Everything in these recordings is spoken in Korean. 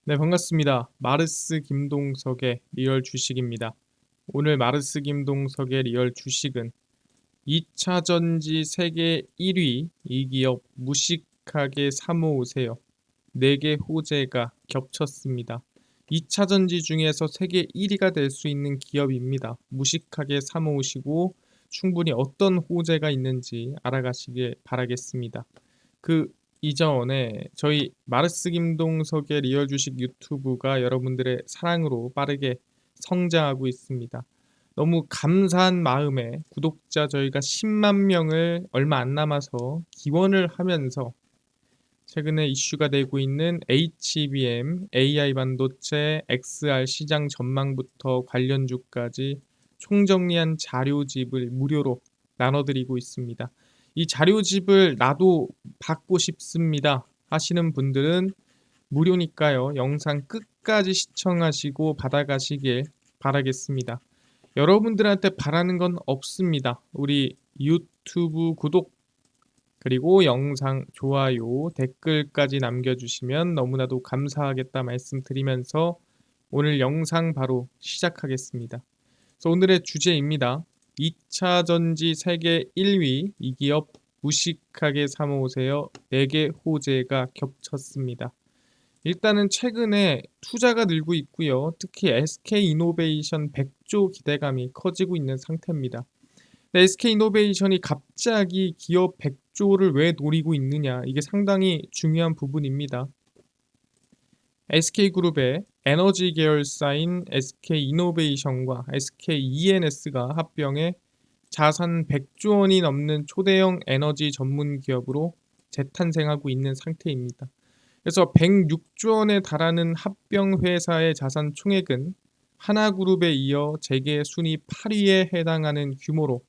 네, 반갑습니다. 마르스 김동석의 리얼 주식입니다. 오늘 마르스 김동석의 리얼 주식은 2차 전지 세계 1위 이 기업 무식하게 사모으세요. 4개 호재가 겹쳤습니다. 2차 전지 중에서 세계 1위가 될 수 있는 기업입니다. 무식하게 사모으시고 충분히 어떤 호재가 있는지 알아가시길 바라겠습니다. 그 이전에 저희 마르스 김동석의 리얼 주식 유튜브가 여러분들의 사랑으로 빠르게 성장하고 있습니다. 너무 감사한 마음에 구독자 저희가 10만 명을 얼마 안 남아서 기원을 하면서 최근에 이슈가 되고 있는 HBM, AI 반도체, XR 시장 전망부터 관련주까지 총정리한 자료집을 무료로 나눠드리고 있습니다. 이 자료집을 나도 받고 싶습니다 하시는 분들은 무료니까요. 영상 끝까지 시청하시고 받아가시길 바라겠습니다. 여러분들한테 바라는 건 없습니다. 우리 유튜브 구독 그리고 영상 좋아요, 댓글까지 남겨주시면 너무나도 감사하겠다 말씀드리면서 오늘 영상 바로 시작하겠습니다. 그래서 오늘의 주제입니다. 2차 전지 세계 1위 이 기업 무식하게 사모으세요. 4개 호재가 겹쳤습니다. 일단은 최근에 투자가 늘고 있고요. 특히 SK이노베이션 100조 기대감이 커지고 있는 상태입니다. SK이노베이션이 갑자기 기업 100조를 왜 노리고 있느냐, 이게 상당히 중요한 부분입니다. SK그룹의 에너지 계열사인 SK이노베이션과 SKENS가 합병해 자산 100조 원이 넘는 초대형 에너지 전문 기업으로 재탄생하고 있는 상태입니다. 그래서 106조 원에 달하는 합병 회사의 자산 총액은 하나그룹에 이어 재계 순위 8위에 해당하는 규모로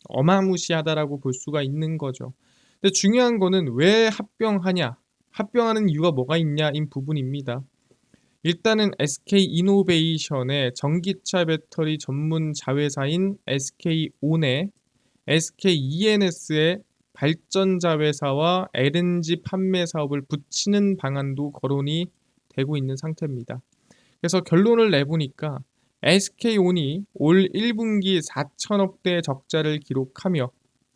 어마무시하다라고 볼 수가 있는 거죠. 근데 중요한 거는 왜 합병하냐, 합병하는 이유가 뭐가 있냐인 부분입니다. 일단은 SK이노베이션의 전기차 배터리 전문 자회사인 SK온에 SKENS의 발전자 회사와 LNG 판매 사업을 붙이는 방안도 거론이 되고 있는 상태입니다. 그래서 결론을 내보니까 SK온이 올 1분기 4천억대 적자를 기록하며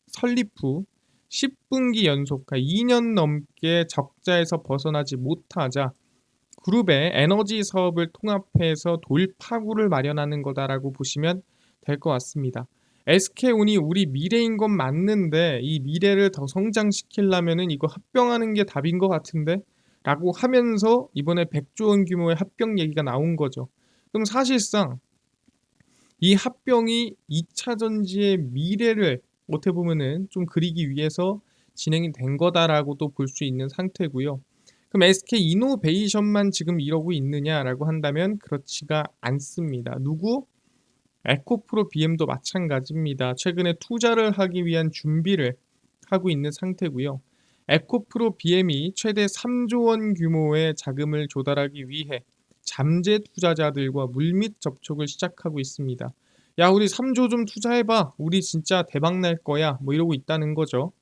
설립 후 10분기 연속 2년 넘게 적자에서 벗어나지 못하자 그룹의 에너지 사업을 통합해서 돌파구를 마련하는 거다라고 보시면 될 것 같습니다. SK온이 우리 미래인 건 맞는데 이 미래를 더 성장시키려면은 이거 합병하는 게 답인 것 같은데 라고 하면서 이번에 100조 원 규모의 합병 얘기가 나온 거죠. 그럼 사실상 이 합병이 2차 전지의 미래를 어떻게 보면은 좀 그리기 위해서 진행이 된 거다라고도 볼 수 있는 상태고요. 그럼 SK이노베이션만 지금 이러고 있느냐라고 한다면 그렇지가 않습니다. 누구? 에코프로 BM도 마찬가지입니다. 최근에 투자를 하기 위한 준비를 하고 있는 상태고요. 에코프로 BM이 최대 3조 원 규모의 자금을 조달하기 위해 잠재 투자자들과 물밑 접촉을 시작하고 있습니다. 야, 우리 3조 좀 투자해봐. 우리 진짜 대박 날 거야. 뭐 이러고 있다는 거죠.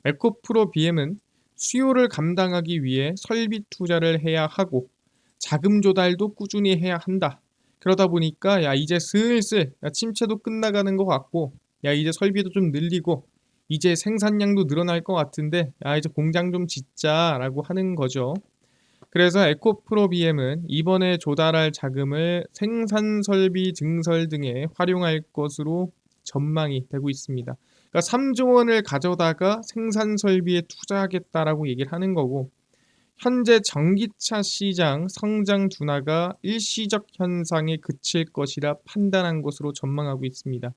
에코프로 BM은 수요를 감당하기 위해 설비 투자를 해야 하고 자금 조달도 꾸준히 해야 한다. 그러다 보니까 야 이제 슬슬 야, 침체도 끝나가는 것 같고 야 이제 설비도 좀 늘리고 이제 생산량도 늘어날 것 같은데 야 이제 공장 좀 짓자라고 하는 거죠. 그래서 에코프로 BM은 이번에 조달할 자금을 생산 설비 증설 등에 활용할 것으로 전망이 되고 있습니다. 그러니까 3조 원을 가져다가 생산 설비에 투자하겠다라고 얘기를 하는 거고 현재 전기차 시장 성장 둔화가 일시적 현상에 그칠 것이라 판단한 것으로 전망하고 있습니다.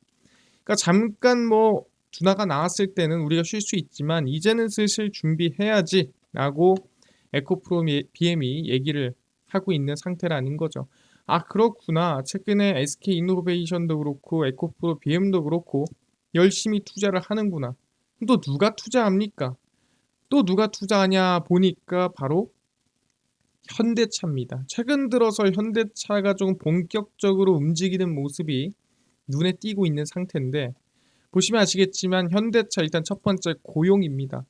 그러니까 잠깐 뭐 둔화가 나왔을 때는 우리가 쉴 수 있지만 이제는 슬슬 준비해야지라고 에코프로 BM이 얘기를 하고 있는 상태라는 거죠. 아 그렇구나. 최근에 SK이노베이션도 그렇고 에코프로 BM도 그렇고 열심히 투자를 하는구나. 또 누가 투자합니까? 또 누가 투자하냐 보니까 바로 현대차입니다. 최근 들어서 현대차가 좀 본격적으로 움직이는 모습이 눈에 띄고 있는 상태인데 보시면 아시겠지만 현대차 일단 첫 번째 고용입니다.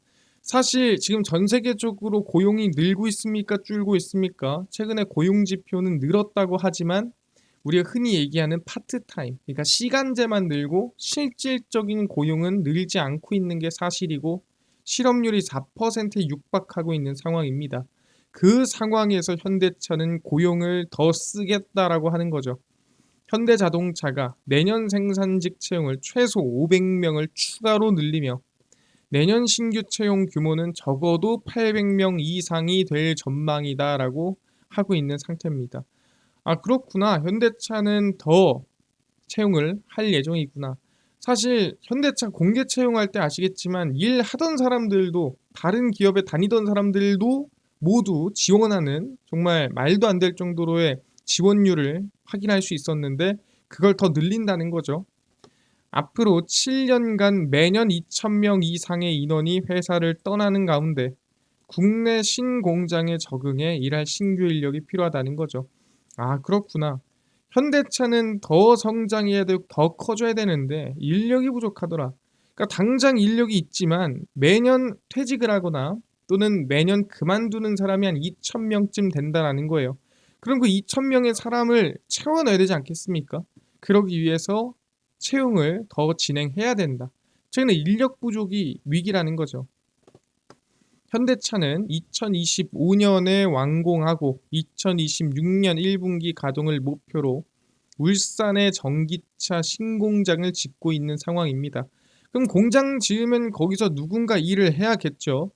사실 지금 전 세계적으로 고용이 늘고 있습니까? 줄고 있습니까? 최근에 고용 지표는 늘었다고 하지만 우리가 흔히 얘기하는 파트타임, 그러니까 시간제만 늘고 실질적인 고용은 늘지 않고 있는 게 사실이고 실업률이 4%에 육박하고 있는 상황입니다. 그 상황에서 현대차는 고용을 더 쓰겠다라고 하는 거죠. 현대자동차가 내년 생산직 채용을 최소 500명을 추가로 늘리며 내년 신규 채용 규모는 적어도 800명 이상이 될 전망이다라고 하고 있는 상태입니다. 아, 그렇구나. 현대차는 더 채용을 할 예정이구나. 사실 현대차 공개 채용할 때 아시겠지만 일하던 사람들도 다른 기업에 다니던 사람들도 모두 지원하는 정말 말도 안 될 정도로의 지원율을 확인할 수 있었는데 그걸 더 늘린다는 거죠. 앞으로 7년간 매년 2,000명 이상의 인원이 회사를 떠나는 가운데 국내 신공장에 적응해 일할 신규 인력이 필요하다는 거죠. 아, 그렇구나. 현대차는 더 성장해야 되고 더 커져야 되는데 인력이 부족하더라. 그러니까 당장 인력이 있지만 매년 퇴직을 하거나 또는 매년 그만두는 사람이 한 2,000명쯤 된다라는 거예요. 그럼 그 2,000명의 사람을 채워넣어야 되지 않겠습니까? 그러기 위해서 채용을 더 진행해야 된다. 최근에 인력 부족이 위기라는 거죠. 현대차는 2025년에 완공하고 2026년 1분기 가동을 목표로 울산에 전기차 신공장을 짓고 있는 상황입니다. 그럼 공장 지으면 거기서 누군가 일을 해야겠죠.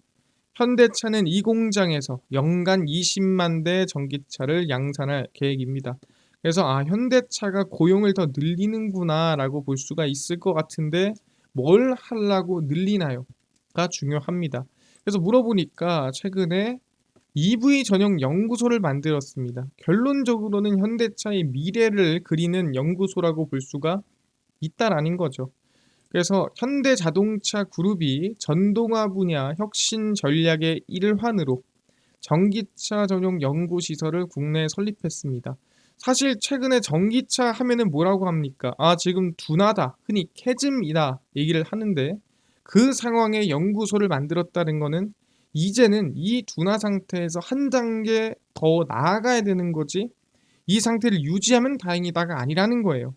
현대차는 이 공장에서 연간 20만 대 전기차를 양산할 계획입니다. 그래서 아, 현대차가 고용을 더 늘리는구나라고 볼 수가 있을 것 같은데 뭘 하려고 늘리나요?가 중요합니다. 그래서 물어보니까 최근에 EV 전용 연구소를 만들었습니다. 결론적으로는 현대차의 미래를 그리는 연구소라고 볼 수가 있다라는 거죠. 그래서 현대자동차 그룹이 전동화 분야 혁신 전략의 일환으로 전기차 전용 연구시설을 국내에 설립했습니다. 사실 최근에 전기차 하면은 뭐라고 합니까? 아, 지금 둔하다, 흔히 캐즘이다 얘기를 하는데 그 상황에 연구소를 만들었다는 거는 이제는 이 둔화 상태에서 한 단계 더 나아가야 되는 거지 이 상태를 유지하면 다행이다가 아니라는 거예요.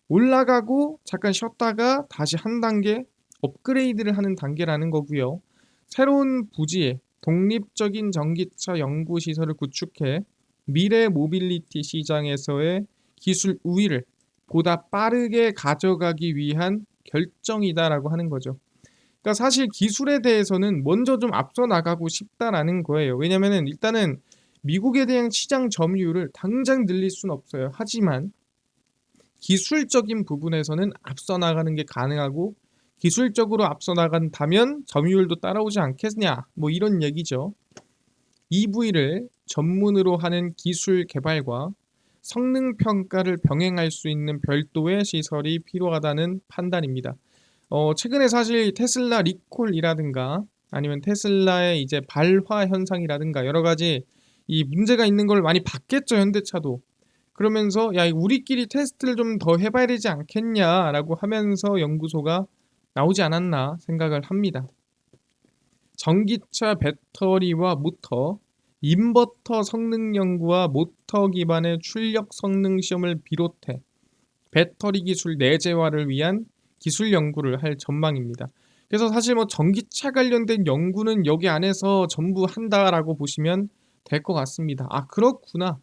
올라가고 잠깐 쉬었다가 다시 한 단계 업그레이드를 하는 단계라는 거고요. 새로운 부지에 독립적인 전기차 연구 시설을 구축해 미래 모빌리티 시장에서의 기술 우위를 보다 빠르게 가져가기 위한 결정이다라고 하는 거죠. 그러니까 사실 기술에 대해서는 먼저 좀 앞서 나가고 싶다라는 거예요. 왜냐면은 일단은 미국에 대한 시장 점유율을 당장 늘릴 수는 없어요. 하지만 기술적인 부분에서는 앞서 나가는 게 가능하고 기술적으로 앞서 나간다면 점유율도 따라오지 않겠냐 뭐 이런 얘기죠. EV를 전문으로 하는 기술 개발과 성능 평가를 병행할 수 있는 별도의 시설이 필요하다는 판단입니다. 최근에 사실 테슬라 리콜이라든가 아니면 테슬라의 이제 발화 현상이라든가 여러 가지 이 문제가 있는 걸 많이 봤겠죠, 현대차도. 그러면서 야, 우리끼리 테스트를 좀 더 해봐야 되지 않겠냐라고 하면서 연구소가 나오지 않았나 생각을 합니다. 전기차 배터리와 모터, 인버터 성능 연구와 모터 기반의 출력 성능 시험을 비롯해 배터리 기술 내재화를 위한 기술 연구를 할 전망입니다. 그래서 사실 뭐 전기차 관련된 연구는 여기 안에서 전부 한다라고 보시면 될 것 같습니다. 아, 그렇구나.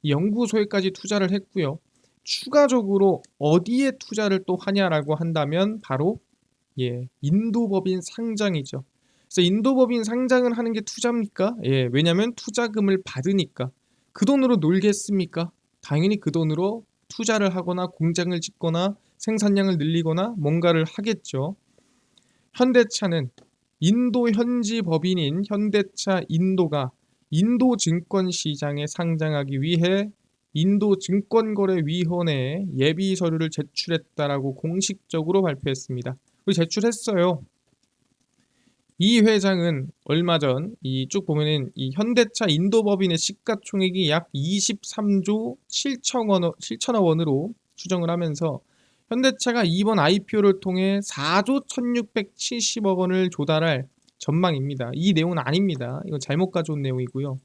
연구소에까지 투자를 했고요. 추가적으로 어디에 투자를 또 하냐라고 한다면 바로 인도법인 상장이죠. 그래서 인도법인 상장을 하는 게 투자입니까? 왜냐하면 투자금을 받으니까. 그 돈으로 놀겠습니까? 당연히 그 돈으로 투자를 하거나 공장을 짓거나 생산량을 늘리거나 뭔가를 하겠죠. 현대차는 인도 현지 법인인 현대차 인도가 인도 증권 시장에 상장하기 위해 인도 증권거래위원회에 예비 서류를 제출했다라고 공식적으로 발표했습니다. 그리고 제출했어요. 이 회장은 얼마 전 이 쭉 보면은 이 현대차 인도법인의 시가총액이 약 23조 7천억 원으로 추정을 하면서 현대차가 이번 IPO를 통해 4조 1670억 원을 조달할 전망입니다. 이 내용은 아닙니다. 이건 잘못 가져온 내용이고요.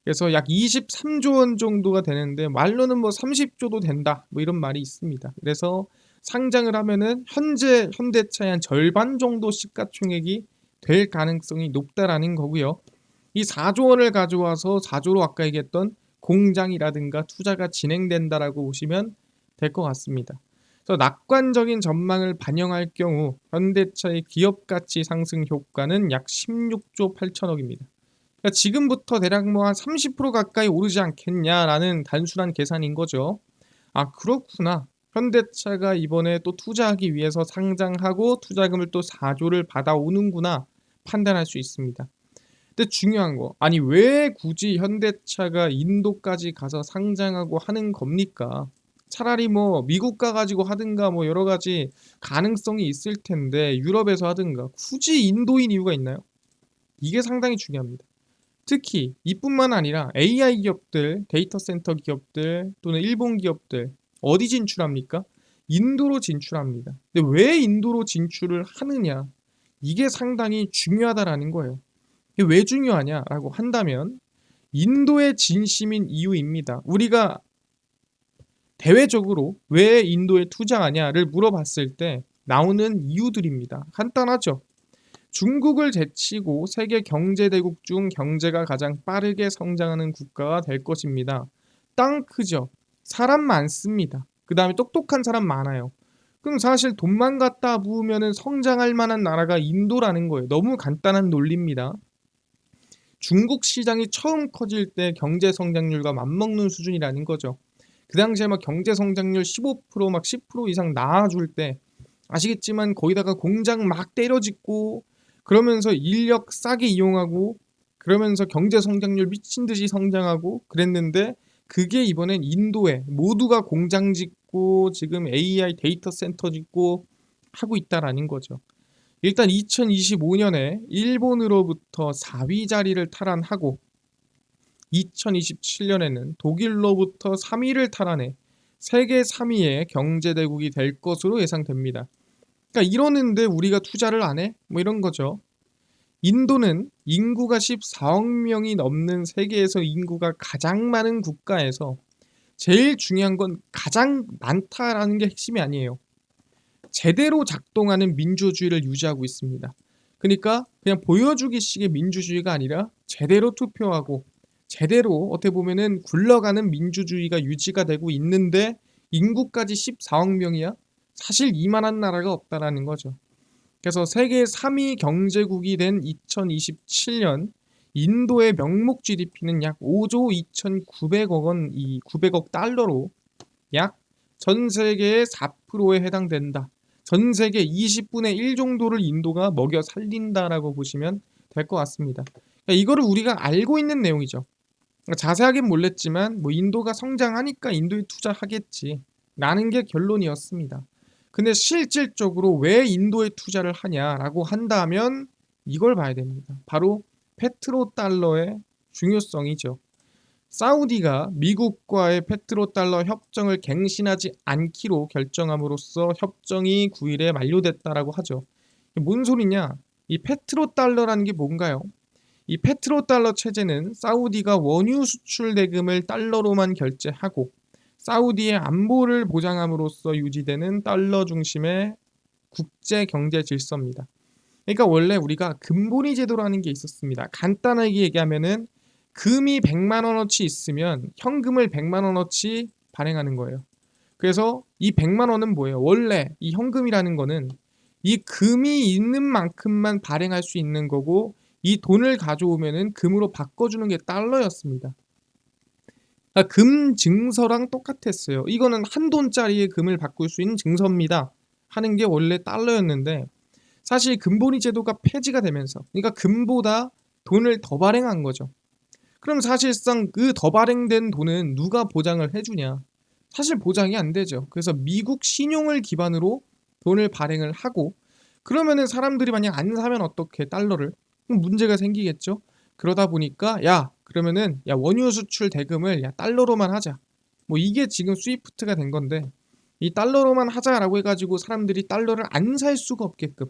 그래서 약 23조 원 정도가 되는데 말로는 뭐 30조도 된다. 뭐 이런 말이 있습니다. 그래서 상장을 하면은 현재 현대차의 한 절반 정도 시가총액이 될 가능성이 높다라는 거고요. 이 4조 원을 가져와서 4조로 아까 얘기했던 공장이라든가 투자가 진행된다라고 보시면 될 것 같습니다. 그래서 낙관적인 전망을 반영할 경우 현대차의 기업 가치 상승 효과는 약 16조 8천억입니다. 그러니까 지금부터 대략 뭐 한 30% 가까이 오르지 않겠냐라는 단순한 계산인 거죠. 아, 그렇구나. 현대차가 이번에 또 투자하기 위해서 상장하고 투자금을 또 4조를 받아오는구나 판단할 수 있습니다. 근데 중요한 거, 아니 왜 굳이 현대차가 인도까지 가서 상장하고 하는 겁니까? 차라리 뭐 미국 가가지고 하든가 뭐 여러 가지 가능성이 있을 텐데 유럽에서 하든가 굳이 인도인 이유가 있나요? 이게 상당히 중요합니다. 특히 이뿐만 아니라 AI 기업들, 데이터 센터 기업들 또는 일본 기업들 어디 진출합니까? 인도로 진출합니다. 근데 왜 인도로 진출을 하느냐? 이게 상당히 중요하다라는 거예요. 이게 왜 중요하냐라고 한다면 인도의 진심인 이유입니다. 우리가 대외적으로 왜 인도에 투자하냐를 물어봤을 때 나오는 이유들입니다. 간단하죠. 중국을 제치고 세계 경제대국 중 경제가 가장 빠르게 성장하는 국가가 될 것입니다. 땅 크죠. 사람 많습니다. 그 다음에 똑똑한 사람 많아요. 그럼 사실 돈만 갖다 부으면 성장할 만한 나라가 인도라는 거예요. 너무 간단한 논리입니다. 중국 시장이 처음 커질 때 경제 성장률과 맞먹는 수준이라는 거죠. 그 당시에 막 경제 성장률 15%막 10% 이상 나와줄 때 아시겠지만 거기다가 공장 막 때려짓고 그러면서 인력 싸게 이용하고 그러면서 경제 성장률 미친 듯이 성장하고 그랬는데 그게 이번엔 인도에 모두가 공장 짓고 지금 AI 데이터 센터 짓고 하고 있다라는 거죠. 일단 2025년에 일본으로부터 4위 자리를 탈환하고 2027년에는 독일로부터 3위를 탈환해 세계 3위의 경제대국이 될 것으로 예상됩니다. 그러니까 이러는데 우리가 투자를 안 해? 뭐 이런 거죠. 인도는 인구가 14억 명이 넘는 세계에서 인구가 가장 많은 국가에서 제일 중요한 건 가장 많다라는 게 핵심이 아니에요. 제대로 작동하는 민주주의를 유지하고 있습니다. 그러니까 그냥 보여주기식의 민주주의가 아니라 제대로 투표하고 제대로 어떻게 보면은 굴러가는 민주주의가 유지가 되고 있는데 인구까지 14억 명이야? 사실 이만한 나라가 없다라는 거죠. 그래서 세계 3위 경제국이 된 2027년 인도의 명목 GDP는 약 5조 2,900억 원, 이 900억 달러로 약 전 세계의 4%에 해당된다. 전 세계 20분의 1 정도를 인도가 먹여 살린다라고 보시면 될 것 같습니다. 그러니까 이거를 우리가 알고 있는 내용이죠. 그러니까 자세하게는 몰랐지만 뭐 인도가 성장하니까 인도에 투자하겠지 라는 게 결론이었습니다. 근데 실질적으로 왜 인도에 투자를 하냐라고 한다면 이걸 봐야 됩니다. 바로 페트로달러의 중요성이죠. 사우디가 미국과의 페트로달러 협정을 갱신하지 않기로 결정함으로써 협정이 9일에 만료됐다라고 하죠. 뭔 소리냐? 이 페트로달러라는 게 뭔가요? 이 페트로달러 체제는 사우디가 원유 수출 대금을 달러로만 결제하고 사우디의 안보를 보장함으로써 유지되는 달러 중심의 국제 경제 질서입니다. 그러니까 원래 우리가 금본위 제도라는 게 있었습니다. 간단하게 얘기하면은 금이 100만 원어치 있으면 현금을 100만 원어치 발행하는 거예요. 그래서 이 100만 원은 뭐예요? 원래 이 현금이라는 거는 이 금이 있는 만큼만 발행할 수 있는 거고 이 돈을 가져오면은 금으로 바꿔주는 게 달러였습니다. 그러니까 금 증서랑 똑같았어요. 이거는 한 돈짜리의 금을 바꿀 수 있는 증서입니다. 하는 게 원래 달러였는데 사실 금본위 제도가 폐지가 되면서 그러니까 금보다 돈을 더 발행한 거죠. 그럼 사실상 그 더 발행된 돈은 누가 보장을 해주냐? 사실 보장이 안 되죠. 그래서 미국 신용을 기반으로 돈을 발행을 하고 그러면은 사람들이 만약 안 사면 어떻게 달러를? 그럼 문제가 생기겠죠. 그러다 보니까 야 그러면은 야 원유 수출 대금을 야 달러로만 하자. 뭐 이게 지금 스위프트가 된 건데 이 달러로만 하자라고 해가지고 사람들이 달러를 안 살 수가 없게끔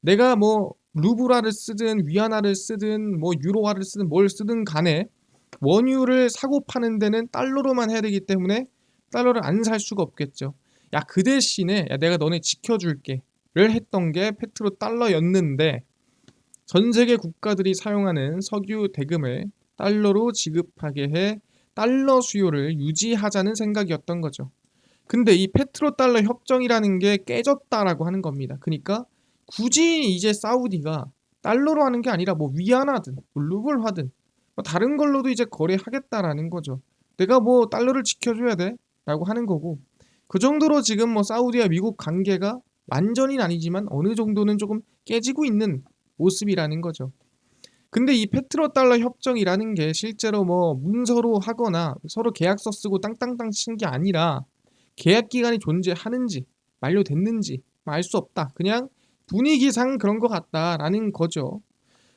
내가 뭐 루브라를 쓰든 위안화를 쓰든 뭐 유로화를 쓰든 뭘 쓰든 간에 원유를 사고 파는 데는 달러로만 해야 되기 때문에 달러를 안 살 수가 없겠죠. 야, 그 대신에 야, 내가 너네 지켜줄게를 했던 게 페트로달러였는데 전 세계 국가들이 사용하는 석유 대금을 달러로 지급하게 해 달러 수요를 유지하자는 생각이었던 거죠. 근데 이 페트로달러 협정이라는 게 깨졌다라고 하는 겁니다. 그러니까 굳이 이제 사우디가 달러로 하는 게 아니라 뭐 위안화든 뭐 루블화든 뭐 다른 걸로도 이제 거래하겠다라는 거죠. 내가 뭐 달러를 지켜줘야 돼라고 하는 거고, 그 정도로 지금 뭐 사우디와 미국 관계가 완전히는 아니지만 어느 정도는 조금 깨지고 있는 모습이라는 거죠. 근데 이 페트로달러 협정이라는 게 실제로 뭐 문서로 하거나 서로 계약서 쓰고 땅땅땅 친 게 아니라 계약 기간이 존재하는지 만료됐는지 알 수 없다. 그냥 분위기상 그런 것 같다라는 거죠.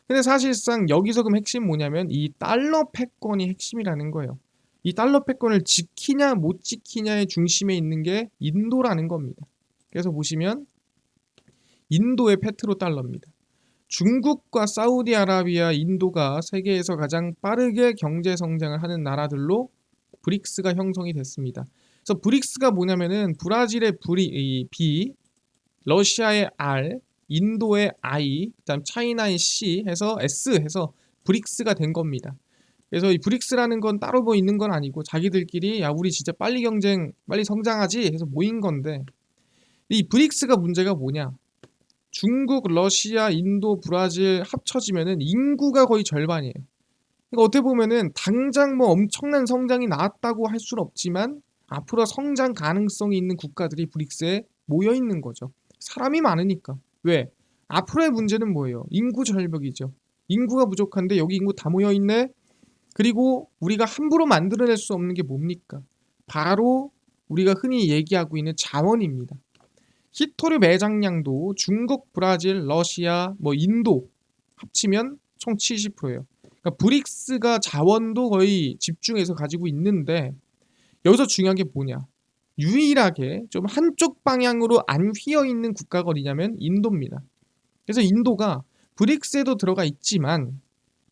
근데 사실상 여기서 그럼 핵심 뭐냐면 이 달러 패권이 핵심이라는 거예요. 이 달러 패권을 지키냐 못 지키냐의 중심에 있는 게 인도라는 겁니다. 그래서 보시면 인도의 페트로달러입니다. 중국과 사우디아라비아, 인도가 세계에서 가장 빠르게 경제 성장을 하는 나라들로 브릭스가 형성이 됐습니다. 그래서 브릭스가 뭐냐면은 브라질의 B, 러시아의 R, 인도의 I, 그다음 차이나의 C 해서 S 해서 브릭스가 된 겁니다. 그래서 이 브릭스라는 건 따로 뭐 있는 건 아니고 자기들끼리 야 우리 진짜 빨리 경쟁 빨리 성장하지 해서 모인 건데, 이 브릭스가 문제가 뭐냐? 중국, 러시아, 인도, 브라질 합쳐지면은 인구가 거의 절반이에요. 그러니까 어떻게 보면은 당장 뭐 엄청난 성장이 나왔다고 할 수는 없지만 앞으로 성장 가능성이 있는 국가들이 브릭스에 모여 있는 거죠. 사람이 많으니까. 왜? 앞으로의 문제는 뭐예요? 인구 절벽이죠. 인구가 부족한데 여기 인구 다 모여 있네. 그리고 우리가 함부로 만들어낼 수 없는 게 뭡니까? 바로 우리가 흔히 얘기하고 있는 자원입니다. 히토류 매장량도 중국, 브라질, 러시아, 뭐 인도 합치면 총 70%예요. 그러니까 브릭스가 자원도 거의 집중해서 가지고 있는데 여기서 중요한 게 뭐냐? 유일하게 좀 한쪽 방향으로 안 휘어 있는 국가가 어디냐면 인도입니다. 그래서 인도가 브릭스에도 들어가 있지만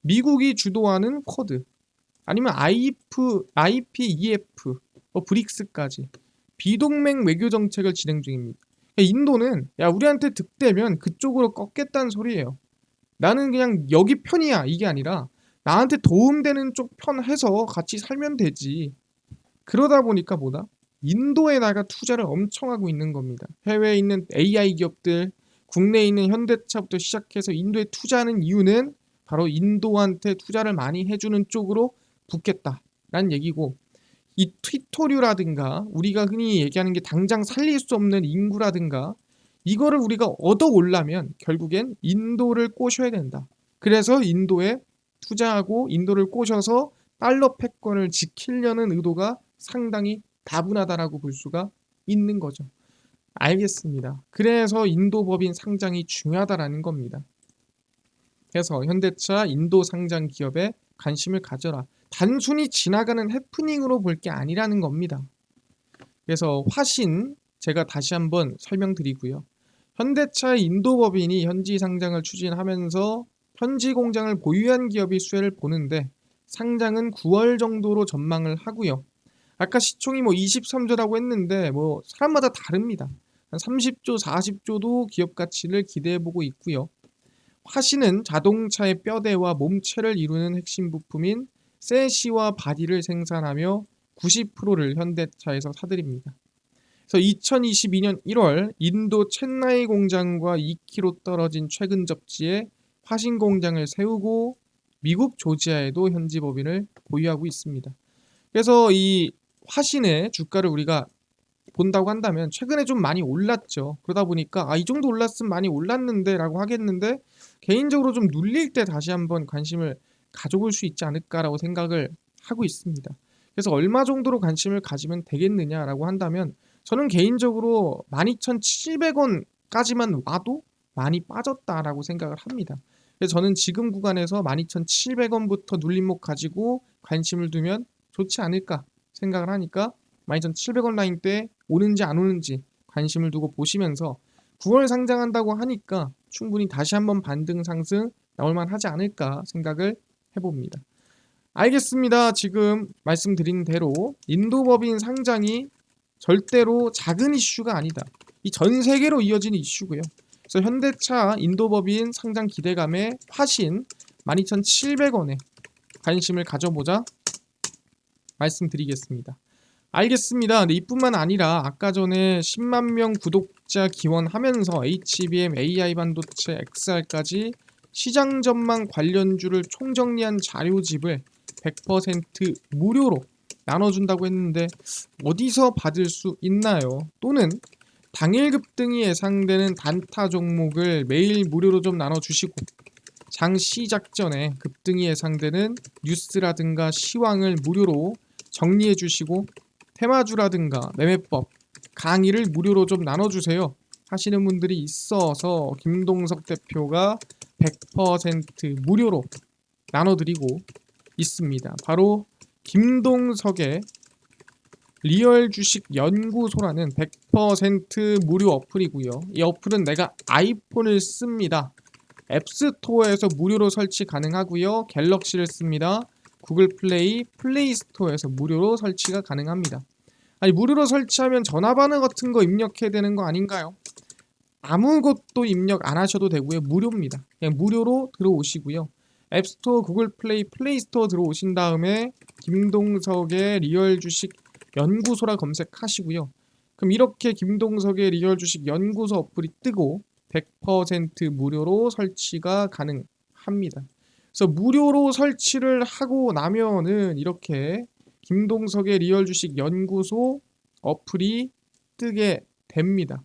미국이 주도하는 쿼드 아니면 IPEF, 브릭스까지 비동맹 외교 정책을 진행 중입니다. 인도는 야 우리한테 득대면 그쪽으로 꺾겠다는 소리예요. 나는 그냥 여기 편이야 이게 아니라 나한테 도움되는 쪽 편 해서 같이 살면 되지. 그러다 보니까 뭐다? 인도에다가 투자를 엄청 하고 있는 겁니다. 해외에 있는 AI 기업들, 국내에 있는 현대차부터 시작해서 인도에 투자하는 이유는 바로 인도한테 투자를 많이 해주는 쪽으로 붙겠다라는 얘기고, 이 튀토류라든가 우리가 흔히 얘기하는 게 당장 살릴 수 없는 인구라든가 이거를 우리가 얻어 올라면 결국엔 인도를 꼬셔야 된다. 그래서 인도에 투자하고 인도를 꼬셔서 달러 패권을 지키려는 의도가 상당히 다분하다라고 볼 수가 있는 거죠. 알겠습니다. 그래서 인도 법인 상장이 중요하다라는 겁니다. 그래서 현대차 인도 상장 기업에 관심을 가져라. 단순히 지나가는 해프닝으로 볼 게 아니라는 겁니다. 그래서 화신 제가 다시 한번 설명드리고요. 현대차의 인도 법인이 현지 상장을 추진하면서 현지 공장을 보유한 기업이 수혜를 보는데 상장은 9월 정도로 전망을 하고요. 아까 시총이 뭐 23조라고 했는데 뭐 사람마다 다릅니다. 한 30조, 40조도 기업 가치를 기대해 보고 있고요. 화신은 자동차의 뼈대와 몸체를 이루는 핵심 부품인 세시와 바디를 생산하며 90%를 현대차에서 사들입니다. 그래서 2022년 1월 인도 첸나이 공장과 2km 떨어진 최근 접지에 화신 공장을 세우고 미국 조지아에도 현지 법인을 보유하고 있습니다. 그래서 이 화신의 주가를 우리가 본다고 한다면 최근에 좀 많이 올랐죠. 그러다 보니까 이 정도 올랐으면 많이 올랐는데 라고 하겠는데, 개인적으로 좀 눌릴 때 다시 한번 관심을 가져볼 수 있지 않을까라고 생각을 하고 있습니다. 그래서 얼마 정도로 관심을 가지면 되겠느냐라고 한다면 저는 개인적으로 12,700원까지만 와도 많이 빠졌다라고 생각을 합니다. 그래서 저는 지금 구간에서 12,700원부터 눌림목 가지고 관심을 두면 좋지 않을까 생각을 하니까 12,700원 라인 때 오는지 안 오는지 관심을 두고 보시면서 9월 상장한다고 하니까 충분히 다시 한번 반등 상승 나올 만하지 않을까 생각을 해봅니다. 알겠습니다. 지금 말씀드린 대로 인도법인 상장이 절대로 작은 이슈가 아니다. 이 전 세계로 이어지는 이슈고요. 그래서 현대차 인도법인 상장 기대감에 화신 12,700원에 관심을 가져보자 말씀드리겠습니다. 알겠습니다. 네, 이뿐만 아니라 아까 전에 10만 명 구독자 기원하면서 HBM, AI 반도체, XR까지 시장 전망 관련주를 총정리한 자료집을 100% 무료로 나눠준다고 했는데 어디서 받을 수 있나요? 또는 당일 급등이 예상되는 단타 종목을 매일 무료로 좀 나눠주시고 장 시작 전에 급등이 예상되는 뉴스라든가 시황을 무료로 정리해 주시고 테마주라든가 매매법 강의를 무료로 좀 나눠주세요 하시는 분들이 있어서 김동석 대표가 100% 무료로 나눠드리고 있습니다. 바로 김동석의 리얼 주식 연구소라는 100% 무료 어플이고요. 이 어플은 내가 아이폰을 씁니다. 앱스토어에서 무료로 설치 가능하고요. 갤럭시를 씁니다. 구글 플레이, 플레이 스토어에서 무료로 설치가 가능합니다. 아니 무료로 설치하면 전화번호 같은 거 입력해야 되는 거 아닌가요? 아무것도 입력 안 하셔도 되고요. 무료입니다. 그냥 무료로 들어오시고요. 앱스토어, 구글 플레이, 플레이 스토어 들어오신 다음에 김동석의 리얼 주식 연구소라 검색하시고요. 그럼 이렇게 김동석의 리얼 주식 연구소 어플이 뜨고 100% 무료로 설치가 가능합니다. 그래서 무료로 설치를 하고 나면은 이렇게 김동석의 리얼 주식 연구소 어플이 뜨게 됩니다.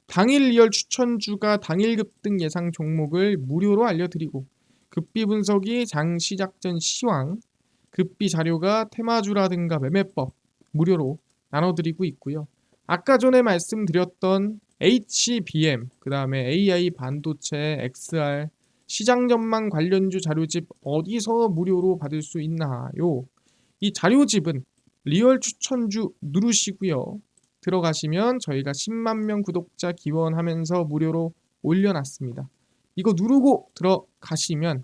당일 리얼 추천주가 당일 급등 예상 종목을 무료로 알려드리고 급비 분석이 장 시작 전 시황, 급비 자료가 테마주라든가 매매법 무료로 나눠드리고 있고요. 아까 전에 말씀드렸던 HBM, 그 다음에 AI 반도체, XR, 시장 전망 관련주 자료집 어디서 무료로 받을 수 있나요? 이 자료집은 리얼 추천주 누르시고요. 들어가시면 저희가 10만 명 구독자 기원하면서 무료로 올려놨습니다. 이거 누르고 들어가시면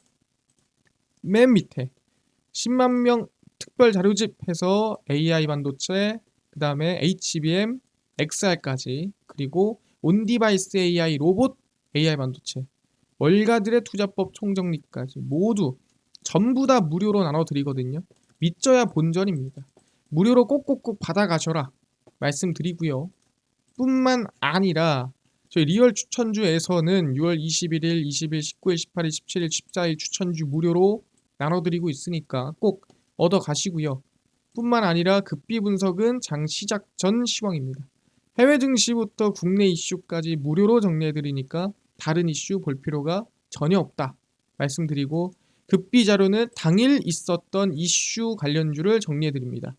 맨 밑에 10만 명 특별 자료집 해서 AI 반도체, 그 다음에 HBM, XR까지 그리고 온디바이스 AI 로봇 AI 반도체, 월가들의 투자법 총정리까지 모두 전부 다 무료로 나눠드리거든요. 믿져야 본전입니다. 무료로 꼭꼭꼭 받아가셔라 말씀드리고요. 뿐만 아니라 저희 리얼 추천주에서는 6월 21일, 20일, 19일, 18일, 17일, 14일 추천주 무료로 나눠드리고 있으니까 꼭 얻어 가시고요. 뿐만 아니라 급비 분석은 장 시작 전 시황입니다. 해외 증시부터 국내 이슈까지 무료로 정리해드리니까 다른 이슈 볼 필요가 전혀 없다 말씀드리고 급비 자료는 당일 있었던 이슈 관련주를 정리해드립니다.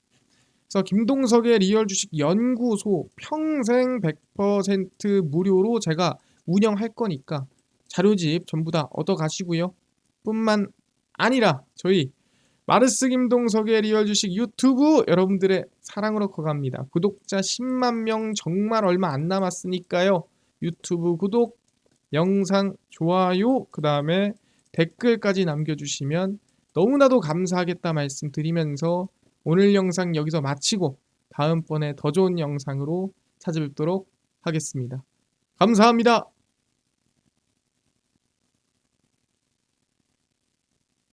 그래서 김동석의 리얼 주식 연구소 평생 100% 무료로 제가 운영할 거니까 자료집 전부 다 얻어 가시고요. 뿐만 아니라 저희 마르스 김동석의 리얼 주식 유튜브 여러분들의 사랑으로 커갑니다. 구독자 10만 명 정말 얼마 안 남았으니까요. 유튜브 구독, 영상 좋아요, 그 다음에 댓글까지 남겨주시면 너무나도 감사하겠다 말씀드리면서 오늘 영상 여기서 마치고 다음번에 더 좋은 영상으로 찾아뵙도록 하겠습니다. 감사합니다.